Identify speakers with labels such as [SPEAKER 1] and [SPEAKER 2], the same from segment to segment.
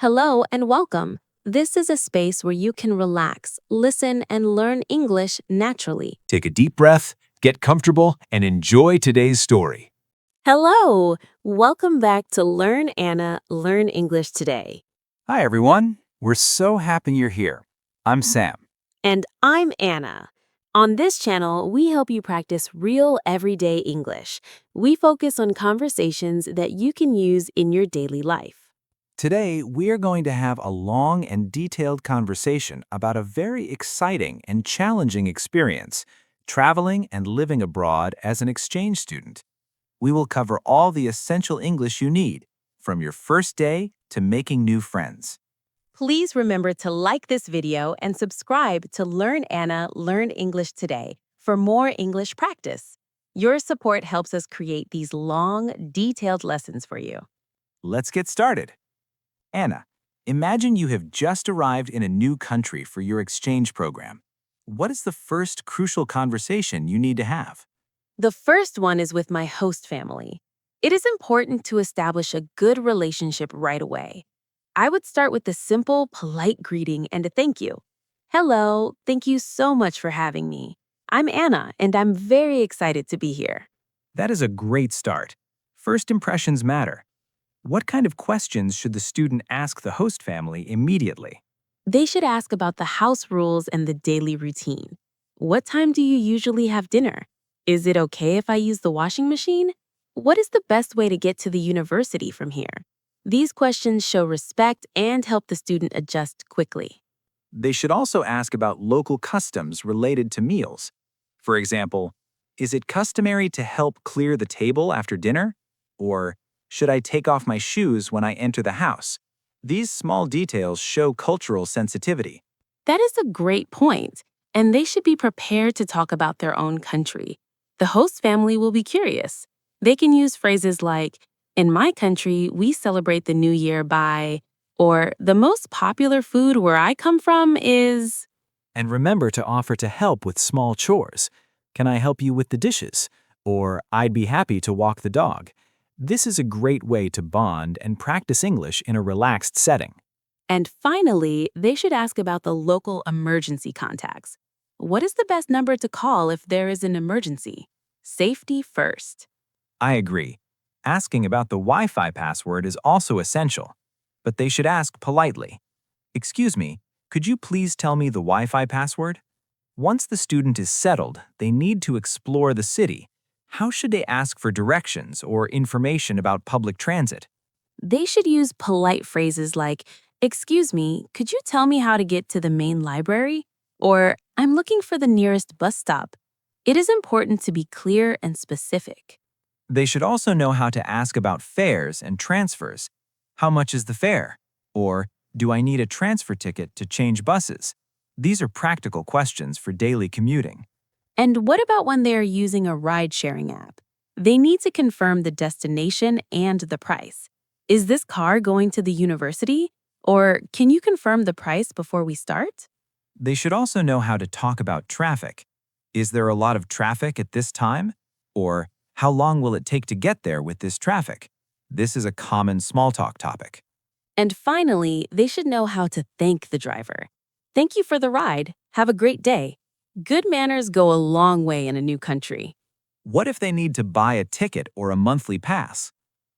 [SPEAKER 1] Hello and welcome. This is a space where you can relax, listen, and learn English naturally.
[SPEAKER 2] Take a deep breath, get comfortable, and enjoy today's story.
[SPEAKER 1] Hello! Welcome back to Learn Anna, Learn English Today.
[SPEAKER 3] Hi, everyone. We're so happy you're here. I'm Sam.
[SPEAKER 1] And I'm Anna. On this channel, we help you practice real everyday English. We focus on conversations that you can use in your daily life.
[SPEAKER 3] Today, we are going to have a long and detailed conversation about a very exciting and challenging experience, traveling and living abroad as an exchange student. We will cover all the essential English you need, from your first day to making new friends.
[SPEAKER 1] Please remember to like this video and subscribe to Learn Anna, Learn English Today for more English practice. Your support helps us create these long, detailed lessons for you.
[SPEAKER 3] Let's get started. Anna, imagine you have just arrived in a new country for your exchange program. What is the first crucial conversation you need to have?
[SPEAKER 1] The first one is with my host family. It is important to establish a good relationship right away. I would start with a simple, polite greeting and a thank you. Hello, thank you so much for having me. I'm Anna, and I'm very excited to be here.
[SPEAKER 3] That is a great start. First impressions matter. What kind of questions should the student ask the host family immediately?
[SPEAKER 1] They should ask about the house rules and the daily routine. What time do you usually have dinner? Is it okay if I use the washing machine? What is the best way to get to the university from here? These questions show respect and help the student adjust quickly.
[SPEAKER 3] They should also ask about local customs related to meals. For example, is it customary to help clear the table after dinner? Or, should I take off my shoes when I enter the house? These small details show cultural sensitivity.
[SPEAKER 1] That is a great point, and they should be prepared to talk about their own country. The host family will be curious. They can use phrases like, in my country, we celebrate the new year by, or the most popular food where I come from is.
[SPEAKER 3] And remember to offer to help with small chores. Can I help you with the dishes? Or I'd be happy to walk the dog. This is a great way to bond and practice English in a relaxed setting.
[SPEAKER 1] And finally, they should ask about the local emergency contacts. What is the best number to call if there is an emergency? Safety first.
[SPEAKER 3] I agree. Asking about the Wi-Fi password is also essential, but they should ask politely. Excuse me, could you please tell me the Wi-Fi password? Once the student is settled, they need to explore the city. How should they ask for directions or information about public transit?
[SPEAKER 1] They should use polite phrases like, excuse me, could you tell me how to get to the main library? Or, I'm looking for the nearest bus stop. It is important to be clear and specific.
[SPEAKER 3] They should also know how to ask about fares and transfers. How much is the fare? Or, do I need a transfer ticket to change buses? These are practical questions for daily commuting.
[SPEAKER 1] And what about when they are using a ride-sharing app? They need to confirm the destination and the price. Is this car going to the university? Or can you confirm the price before we start?
[SPEAKER 3] They should also know how to talk about traffic. Is there a lot of traffic at this time? Or, how long will it take to get there with this traffic? This is a common small talk topic.
[SPEAKER 1] And finally, they should know how to thank the driver. Thank you for the ride. Have a great day. Good manners go a long way in a new country.
[SPEAKER 3] What if they need to buy a ticket or a monthly pass?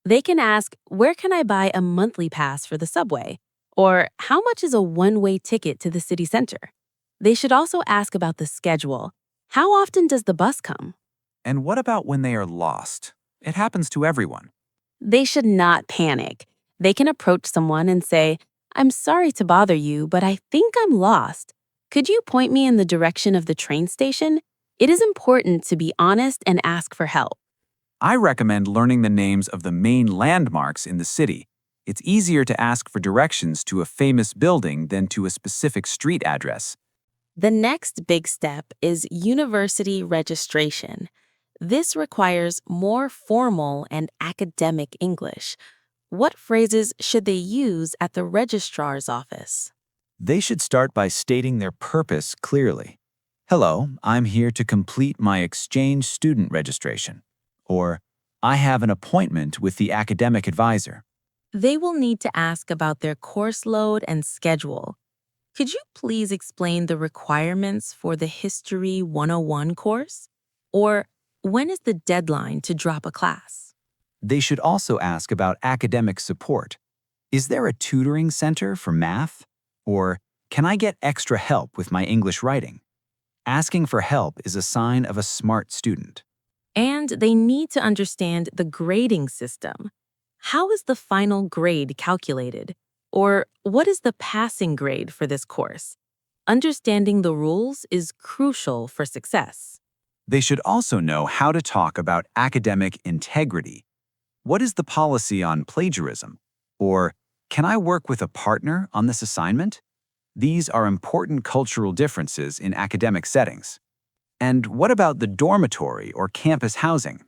[SPEAKER 1] They can ask, where can I buy a monthly pass for the subway? Or how much is a one-way ticket to the city center? They should also ask about the schedule. How often does the bus come?
[SPEAKER 3] And what about when they are lost? It happens to everyone.
[SPEAKER 1] They should not panic. They can approach someone and say, I'm sorry to bother you, but I think I'm lost. Could you point me in the direction of the train station? It is important to be honest and ask for help.
[SPEAKER 3] I recommend learning the names of the main landmarks in the city. It's easier to ask for directions to a famous building than to a specific street address.
[SPEAKER 1] The next big step is university registration. This requires more formal and academic English. What phrases should they use at the registrar's office?
[SPEAKER 3] They should start by stating their purpose clearly. Hello, I'm here to complete my exchange student registration. Or, I have an appointment with the academic advisor.
[SPEAKER 1] They will need to ask about their course load and schedule. Could you please explain the requirements for the History 101 course? Or when is the deadline to drop a class?
[SPEAKER 3] They should also ask about academic support. Is there a tutoring center for math? Or can I get extra help with my English writing? Asking for help is a sign of a smart student.
[SPEAKER 1] And they need to understand the grading system. How is the final grade calculated? Or what is the passing grade for this course? Understanding the rules is crucial for success.
[SPEAKER 3] They should also know how to talk about academic integrity. What is the policy on plagiarism? Or can I work with a partner on this assignment? These are important cultural differences in academic settings. And what about the dormitory or campus housing?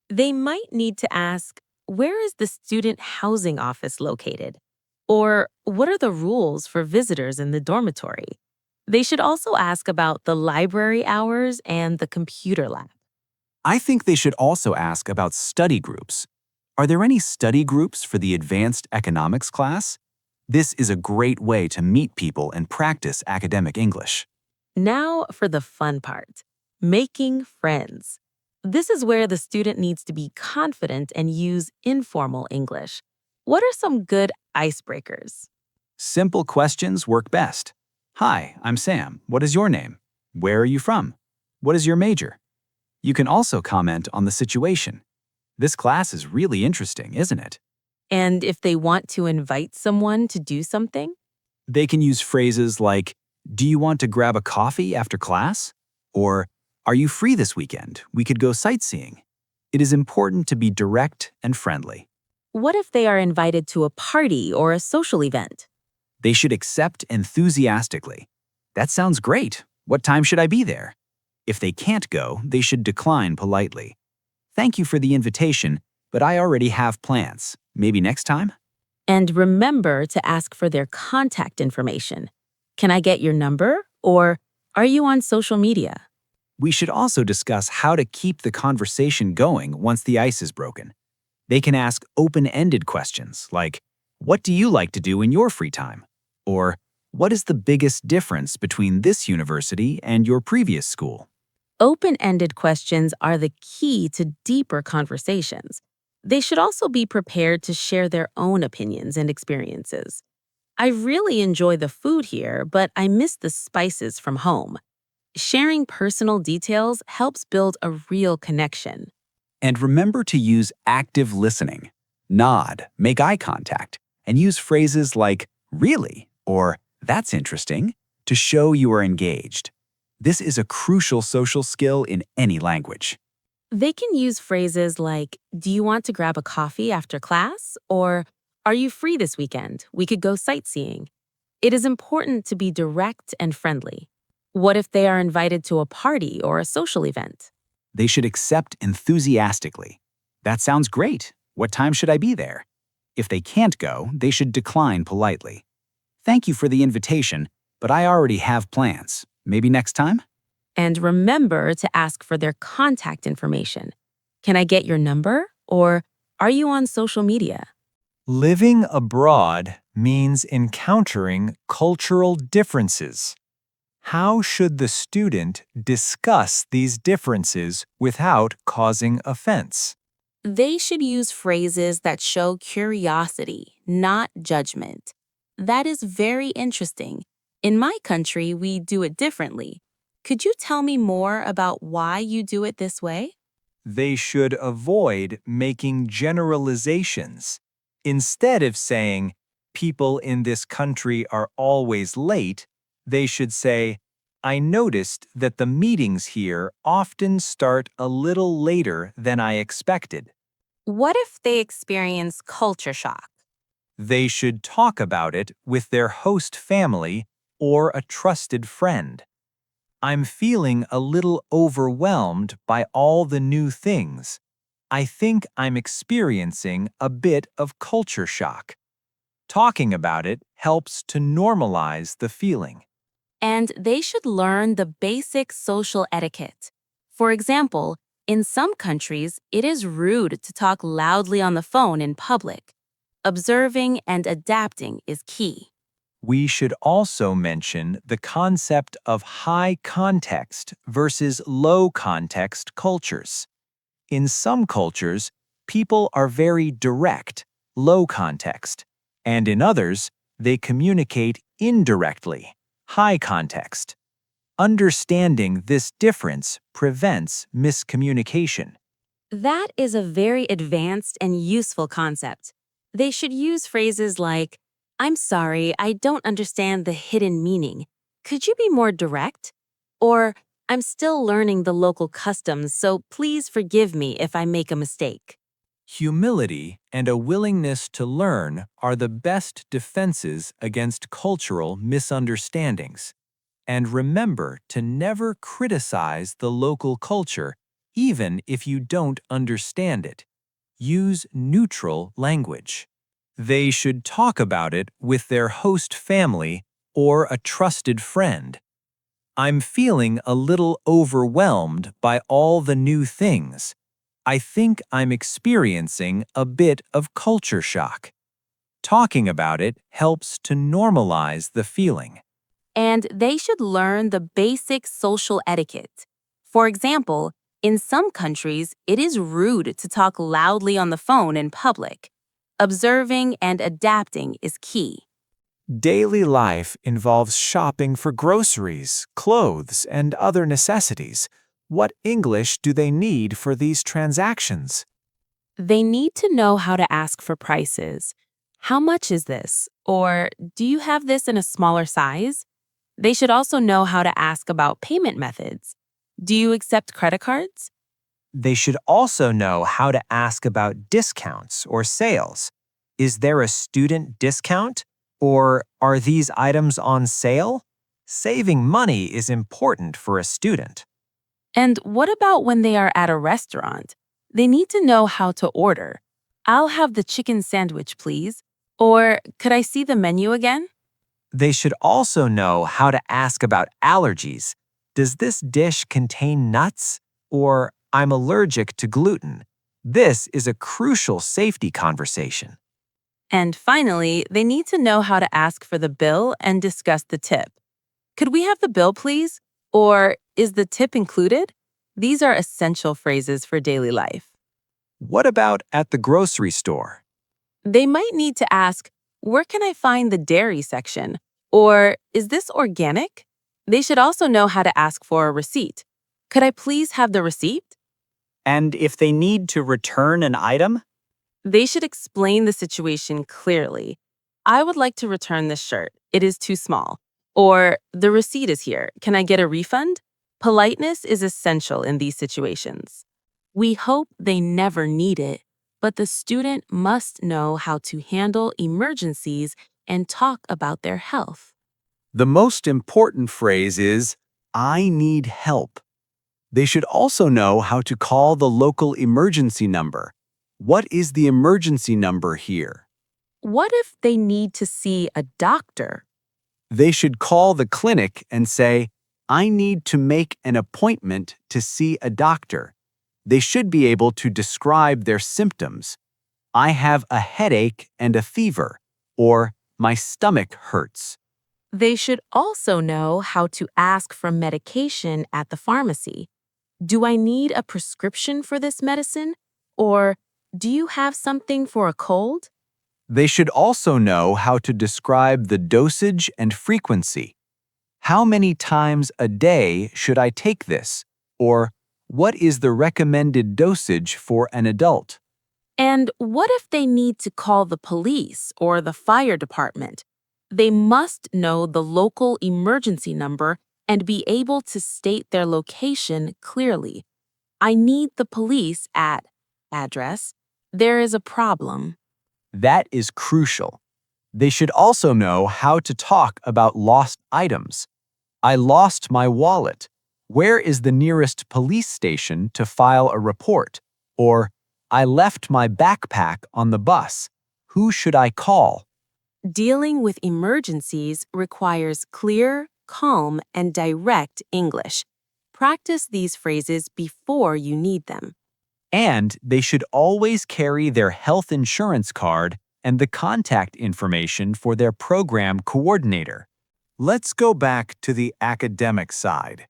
[SPEAKER 1] They might need to ask, where is the student housing office located? Or what are the rules for visitors in the dormitory? They should also ask about the library hours and the computer lab.
[SPEAKER 3] I think they should also ask about study groups. Are there any study groups for the advanced economics class? This is a great way to meet people and practice academic English.
[SPEAKER 1] Now for the fun part, making friends. This is where the student needs to be confident and use informal English. What are some good icebreakers?
[SPEAKER 3] Simple questions work best. Hi, I'm Sam. What is your name? Where are you from? What is your major? You can also comment on the situation. This class is really interesting, isn't it?
[SPEAKER 1] And if they want to invite someone to do something,
[SPEAKER 3] They can use phrases like, do you want to grab a coffee after class? Or, are you free this weekend? We could go sightseeing. It is important to be direct and friendly.
[SPEAKER 1] what if they are invited to a party or a social event?
[SPEAKER 3] They should accept enthusiastically. That sounds great. What time should I be there? If they can't go, they should decline politely. Thank you for the invitation, but I already have plans. Maybe next time?
[SPEAKER 1] And remember to ask for their contact information. Can I get your number? Or are you on social media?
[SPEAKER 3] We should also discuss how to keep the conversation going once the ice is broken. They can ask open-ended questions like, what do you like to do in your free time? Or, what is the biggest difference between this university and your previous school?
[SPEAKER 1] Open-ended questions are the key to deeper conversations. They should also be prepared to share their own opinions and experiences. I really enjoy the food here, but I miss the spices from home. Sharing personal details helps build a real connection.
[SPEAKER 3] And remember to use active listening. Nod, make eye contact, and use phrases like, really, or that's interesting, to show you are engaged. This is a crucial social skill in any language.
[SPEAKER 1] They can use phrases like, do you want to grab a coffee after class? Or, are you free this weekend? We could go sightseeing. It is important to be direct and friendly. What if they are invited to a party or a social event?
[SPEAKER 3] They should accept enthusiastically. That sounds great. What time should I be there? If they can't go, they should decline politely. Thank you for the invitation, but I already have plans. Maybe next time?
[SPEAKER 1] And remember to ask for their contact information. Can I get your number? Or are you on social media?
[SPEAKER 2] Living abroad means encountering cultural differences. How should the student discuss these differences without causing offense?
[SPEAKER 1] They should use phrases that show curiosity, not judgment. That is very interesting. In my country, we do it differently. Could you tell me more about why you do it this way?
[SPEAKER 2] They should avoid making generalizations. Instead of saying, people in this country are always late, they should say, I noticed that the meetings here often start a little later than I expected.
[SPEAKER 1] What if they experience culture shock?
[SPEAKER 2] They should talk about it with their host family or a trusted friend. I'm feeling a little overwhelmed by all the new things. I think I'm experiencing a bit of culture shock. Talking about it helps to normalize the feeling.
[SPEAKER 1] And they should learn the basic social etiquette. For example, in some countries, it is rude to talk loudly on the phone in public. Observing and adapting is key.
[SPEAKER 2] We should also mention the concept of high context versus low context cultures. In some cultures, people are very direct, low context, and in others, they communicate indirectly, high context. Understanding this difference prevents miscommunication.
[SPEAKER 1] That is a very advanced and useful concept. They should use phrases like, I'm sorry, I don't understand the hidden meaning. Could you be more direct? Or, I'm still learning the local customs, so please forgive me if I make a mistake.
[SPEAKER 2] Humility and a willingness to learn are the best defenses against cultural misunderstandings. And remember to never criticize the local culture, even if you don't understand it. Use neutral language. They should talk about it with their host family or a trusted friend. I'm feeling a little overwhelmed by all the new things. I think I'm experiencing a bit of culture shock. Talking about it helps to normalize the feeling.
[SPEAKER 1] And they should learn the basic social etiquette. For example, in some countries, it is rude to talk loudly on the phone in public. Observing and adapting is key.
[SPEAKER 3] Daily life involves shopping for groceries, clothes, and other necessities. What English do they need for these transactions?
[SPEAKER 1] They need to know how to ask for prices. How much is this? Or do you have this in a smaller size? They should also know how to ask about payment methods. Do you accept credit cards?
[SPEAKER 2] They should also know how to ask about discounts or sales. Is there a student discount? Or are these items on sale? Saving money is important for a student.
[SPEAKER 1] And what about when they are at a restaurant? They need to know how to order. I'll have the chicken sandwich, please. Or could I see the menu again?
[SPEAKER 2] They should also know how to ask about allergies. Does this dish contain nuts? Or I'm allergic to gluten. This is a crucial safety conversation.
[SPEAKER 1] And finally, they need to know how to ask for the bill and discuss the tip. Could we have the bill, please? Or is the tip included? These are essential phrases for daily life.
[SPEAKER 2] What about at the grocery store?
[SPEAKER 1] They might need to ask, where can I find the dairy section? Or is this organic? They should also know how to ask for a receipt. Could I please have the receipt?
[SPEAKER 2] And if they need to return an item?
[SPEAKER 1] They should explain the situation clearly. I would like to return this shirt. It is too small. Or, the receipt is here. Can I get a refund? Politeness is essential in these situations. We hope they never need it, but the student must know how to handle emergencies and talk about their health.
[SPEAKER 2] The most important phrase is, I need help. They should also know how to call the local emergency number. What is the emergency number here?
[SPEAKER 1] What if they need to see a doctor?
[SPEAKER 2] They should call the clinic and say, I need to make an appointment to see a doctor. They should be able to describe their symptoms. I have a headache and a fever, or my stomach hurts.
[SPEAKER 1] They should also know how to ask for medication at the pharmacy. Do I need a prescription for this medicine? Or do you have something for a cold?
[SPEAKER 2] They should also know how to describe the dosage and frequency. How many times a day should I take this? Or what is the recommended dosage for an adult?
[SPEAKER 1] And what if they need to call the police or the fire department? They must know the local emergency number and be able to state their location clearly. I need the police at address. There is a problem.
[SPEAKER 2] That is crucial. They should also know how to talk about lost items. I lost my wallet. Where is the nearest police station to file a report? Or, I left my backpack on the bus. Who should I call?
[SPEAKER 1] Dealing with emergencies requires clear, calm, and direct English. Practice these phrases before you need them.
[SPEAKER 2] And they should always carry their health insurance card and the contact information for their program coordinator. Let's go back to the academic side.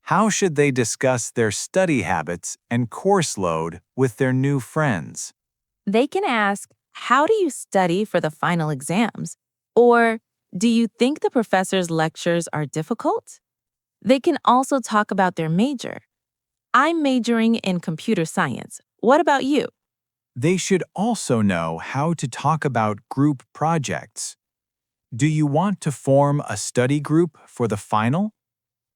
[SPEAKER 2] How should they discuss their study habits and course load with their new friends?
[SPEAKER 1] They can ask, how do you study for the final exams? Or, do you think the professor's lectures are difficult? They can also talk about their major. I'm majoring in computer science. What about you?
[SPEAKER 2] They should also know how to talk about group projects. Do you want to form a study group for the final?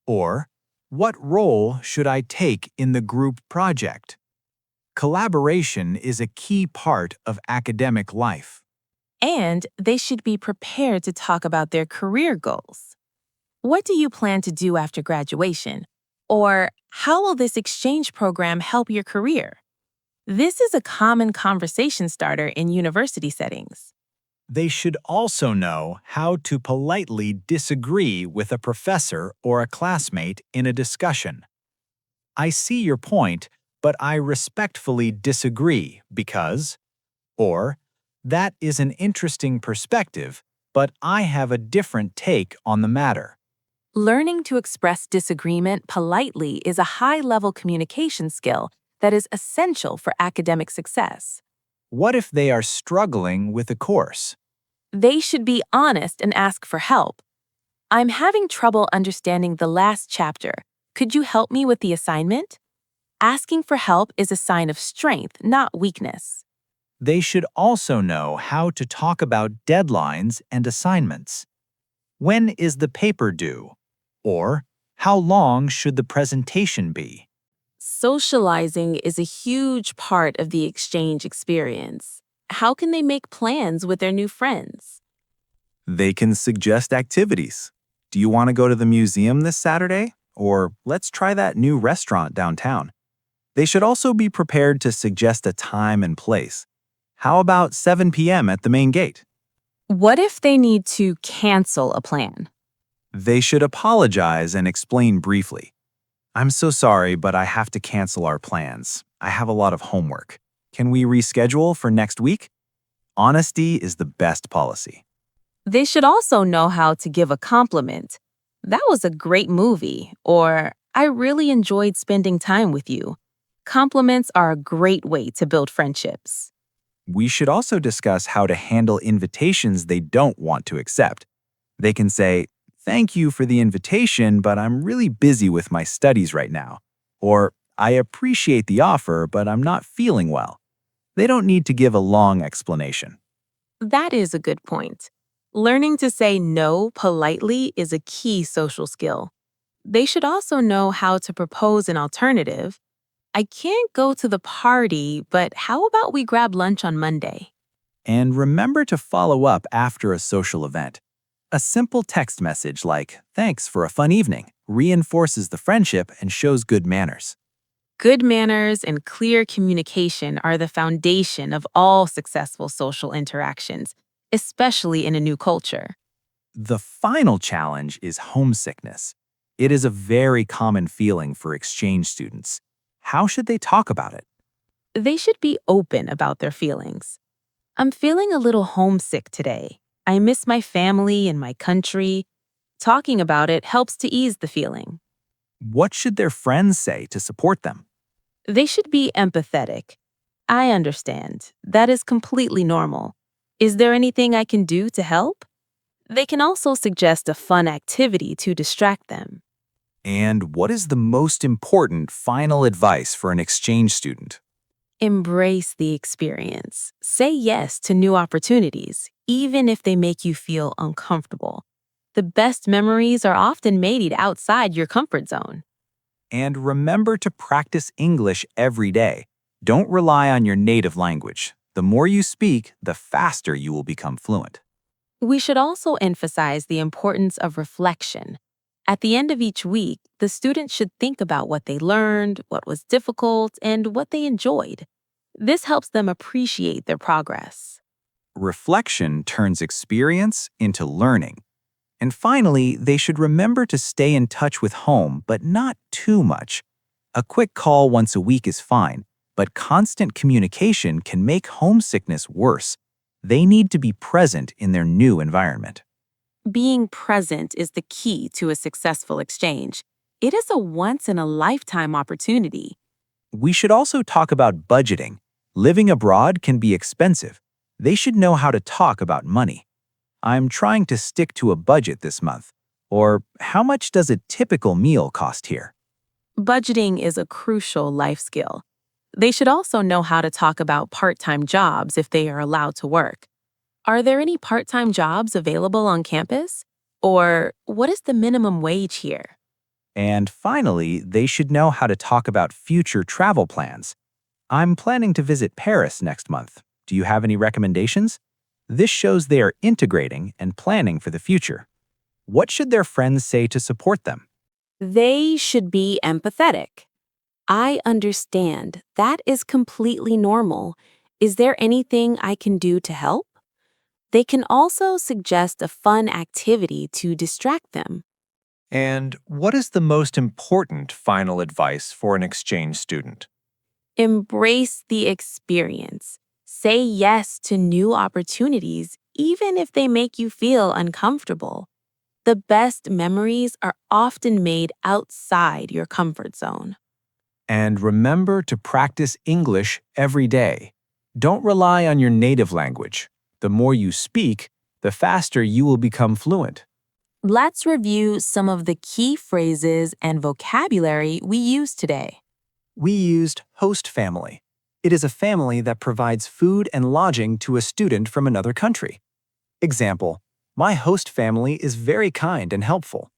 [SPEAKER 2] Or, what role should I take in the group project? Collaboration is a key part of academic life.
[SPEAKER 1] And they should be prepared to talk about their career goals. What do you plan to do after graduation? Or, how will this exchange program help your career? This is a common conversation starter in university settings.
[SPEAKER 2] They should also know how to politely disagree with a professor or a classmate in a discussion. I see your point, but I respectfully disagree because, or, that is an interesting perspective, but I have a different take on the matter.
[SPEAKER 1] Learning to express disagreement politely is a high-level communication skill that is essential for academic success.
[SPEAKER 2] What if they are struggling with a course?
[SPEAKER 1] They should be honest and ask for help. I'm having trouble understanding the last chapter. Could you help me with the assignment? Asking for help is a sign of strength, not weakness.
[SPEAKER 2] They should also know how to talk about deadlines and assignments. When is the paper due? Or, how long should the presentation be?
[SPEAKER 1] Socializing is a huge part of the exchange experience. How can they make plans with their new friends?
[SPEAKER 3] They can suggest activities. Do you want to go to the museum this Saturday? Or let's try that new restaurant downtown. They should also be prepared to suggest a time and place. How about 7 p.m. at the main gate?
[SPEAKER 1] What if they need to cancel a plan?
[SPEAKER 3] They should apologize and explain briefly. I'm so sorry, but I have to cancel our plans. I have a lot of homework. Can we reschedule for next week? Honesty is the best policy.
[SPEAKER 1] They should also know how to give a compliment. That was a great movie, or I really enjoyed spending time with you. Compliments are a great way to build friendships.
[SPEAKER 3] We should also discuss how to handle invitations they don't want to accept. They can say, "Thank you for the invitation, but I'm really busy with my studies right now." Or, "I appreciate the offer, but I'm not feeling well." They don't need to give a long explanation.
[SPEAKER 1] That is a good point. Learning to say no politely is a key social skill. They should also know how to propose an alternative. I can't go to the party, but how about we grab lunch on Monday?
[SPEAKER 3] And remember to follow up after a social event. A simple text message like, "Thanks for a fun evening," reinforces the friendship and shows good manners.
[SPEAKER 1] Good manners and clear communication are the foundation of all successful social interactions, especially in a new culture.
[SPEAKER 3] The final challenge is homesickness. It is a very common feeling for exchange students. How should they talk about it?
[SPEAKER 1] They should be open about their feelings. I'm feeling a little homesick today. I miss my family and my country. Talking about it helps to ease the feeling.
[SPEAKER 3] What should their friends say to support them?
[SPEAKER 1] They should be empathetic. I understand. That is completely normal. Is there anything I can do to help? They can also suggest a fun activity to distract them.
[SPEAKER 3] And what is the most important final advice for an exchange student?
[SPEAKER 1] Embrace the experience. Say yes to new opportunities, even if they make you feel uncomfortable. The best memories are often made outside your comfort zone.
[SPEAKER 3] And remember to practice English every day. Don't rely on your native language. The more you speak, the faster you will become fluent.
[SPEAKER 1] We should also emphasize the importance of reflection. At the end of each week, the students should think about what they learned, what was difficult, and what they enjoyed. This helps them appreciate their progress.
[SPEAKER 3] Reflection turns experience into learning. And finally, they should remember to stay in touch with home, but not too much. A quick call once a week is fine, but constant communication can make homesickness worse. They need to be present in their new environment.
[SPEAKER 1] Being present is the key to a successful exchange. It is a once in a lifetime opportunity.
[SPEAKER 3] We should also talk about budgeting. Living abroad can be expensive. They should know how to talk about money. I'm trying to stick to a budget this month. Or how much does a typical meal cost here?
[SPEAKER 1] Budgeting is a crucial life skill. They should also know how to talk about part time jobs if they are allowed to work. Are there any part time jobs available on campus? Or what is the minimum wage here?
[SPEAKER 3] And finally, they should know how to talk about future travel plans. I'm planning to visit Paris next month. Do you have any recommendations? This shows they are integrating and planning for the future. What should their friends say to support them?
[SPEAKER 1] They should be empathetic. I understand. That is completely normal. Is there anything I can do to help? They can also suggest a fun activity to distract them.
[SPEAKER 2] And what is the most important final advice for an exchange student?
[SPEAKER 1] Embrace the experience. Say yes to new opportunities, even if they make you feel uncomfortable. The best memories are often made outside your comfort zone.
[SPEAKER 2] And remember to practice English every day. Don't rely on your native language. The more you speak, the faster you will become fluent.
[SPEAKER 1] Let's review some of the key phrases and vocabulary we use today.
[SPEAKER 3] We used host family. It is a family that provides food and lodging to a student from another country. Example, my host family is very kind and helpful.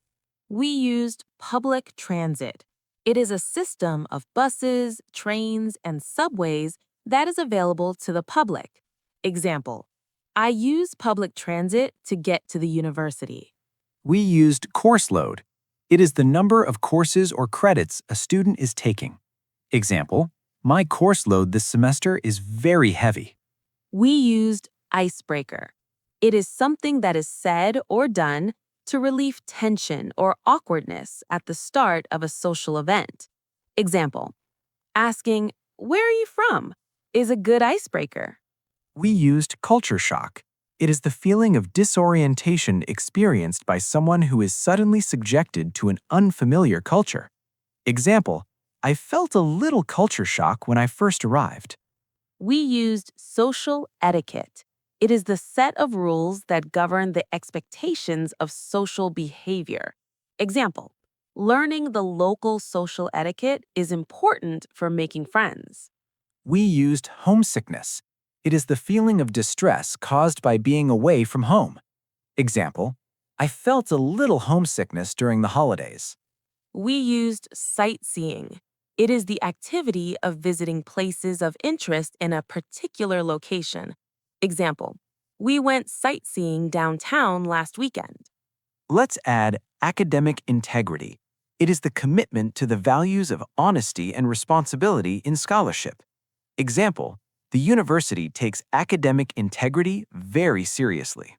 [SPEAKER 1] We used public transit. It is a system of buses, trains, and subways that is available to the public. Example, I use public transit to get to the university.
[SPEAKER 3] We used course load. It is the number of courses or credits a student is taking. Example, my course load this semester is very heavy.
[SPEAKER 1] We used icebreaker. It is something that is said or done to relieve tension or awkwardness at the start of a social event. Example, asking, "Where are you from?" is a good icebreaker.
[SPEAKER 3] We used culture shock. It is the feeling of disorientation experienced by someone who is suddenly subjected to an unfamiliar culture. Example, I felt a little culture shock when I first arrived.
[SPEAKER 1] We used social etiquette. It is the set of rules that govern the expectations of social behavior. Example, learning the local social etiquette is important for making friends.
[SPEAKER 3] We used homesickness. It is the feeling of distress caused by being away from home. Example, I felt a little homesickness during the holidays.
[SPEAKER 1] We used sightseeing. It is the activity of visiting places of interest in a particular location. Example, we went sightseeing downtown last weekend.
[SPEAKER 3] Let's add academic integrity. It is the commitment to the values of honesty and responsibility in scholarship. Example, the university takes academic integrity very seriously.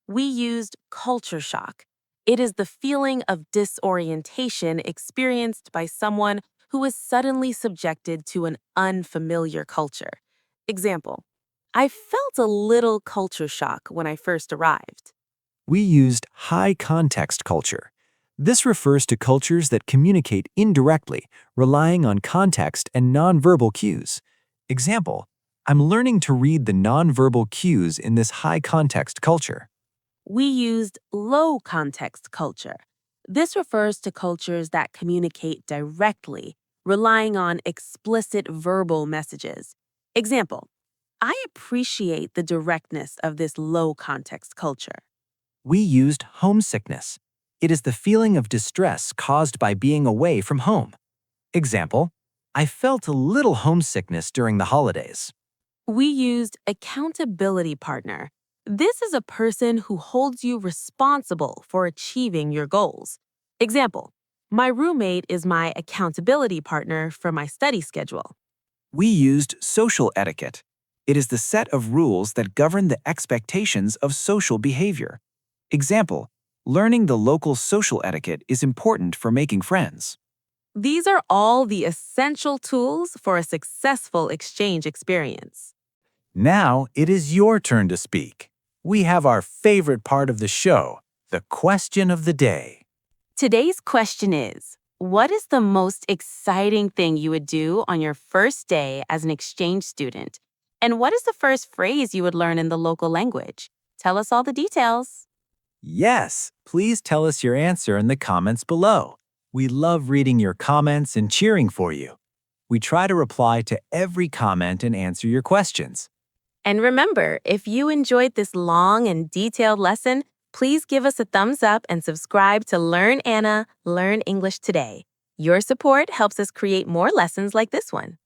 [SPEAKER 1] We used culture shock. It is the feeling of disorientation experienced by someone who is suddenly subjected to an unfamiliar culture. Example, I felt a little culture shock when I first arrived.
[SPEAKER 3] We used high context culture. This refers to cultures that communicate indirectly, relying on context and nonverbal cues. Example, I'm learning to read the nonverbal cues in this high context culture.
[SPEAKER 1] We used low context culture. This refers to cultures that communicate directly, relying on explicit verbal messages. Example, I appreciate the directness of this low context culture.
[SPEAKER 3] We used homesickness. It is the feeling of distress caused by being away from home. Example, I felt a little homesickness during the holidays.
[SPEAKER 1] We used accountability partner. This is a person who holds you responsible for achieving your goals. Example, my roommate is my accountability partner for my study schedule.
[SPEAKER 3] We used social etiquette. It is the set of rules that govern the expectations of social behavior. Example, learning the local social etiquette is important for making friends.
[SPEAKER 1] These are all the essential tools for a successful exchange experience.
[SPEAKER 3] Now it is your turn to speak. We have our favorite part of the show, the question of the day.
[SPEAKER 1] Today's question is, what is the most exciting thing you would do on your first day as an exchange student? And what is the first phrase you would learn in the local language? Tell us all the details.
[SPEAKER 3] Yes, please tell us your answer in the comments below. We love reading your comments and cheering for you. We try to reply to every comment and answer your questions.
[SPEAKER 1] And remember, if you enjoyed this long and detailed lesson, please give us a thumbs up and subscribe to Learn Anna, Learn English Today. Your support helps us create more lessons like this one.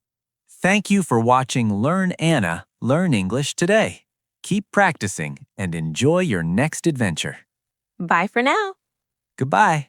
[SPEAKER 3] Thank you for watching Learn Anna, Learn English Today. Keep practicing and enjoy your next adventure.
[SPEAKER 1] Bye for now.
[SPEAKER 3] Goodbye.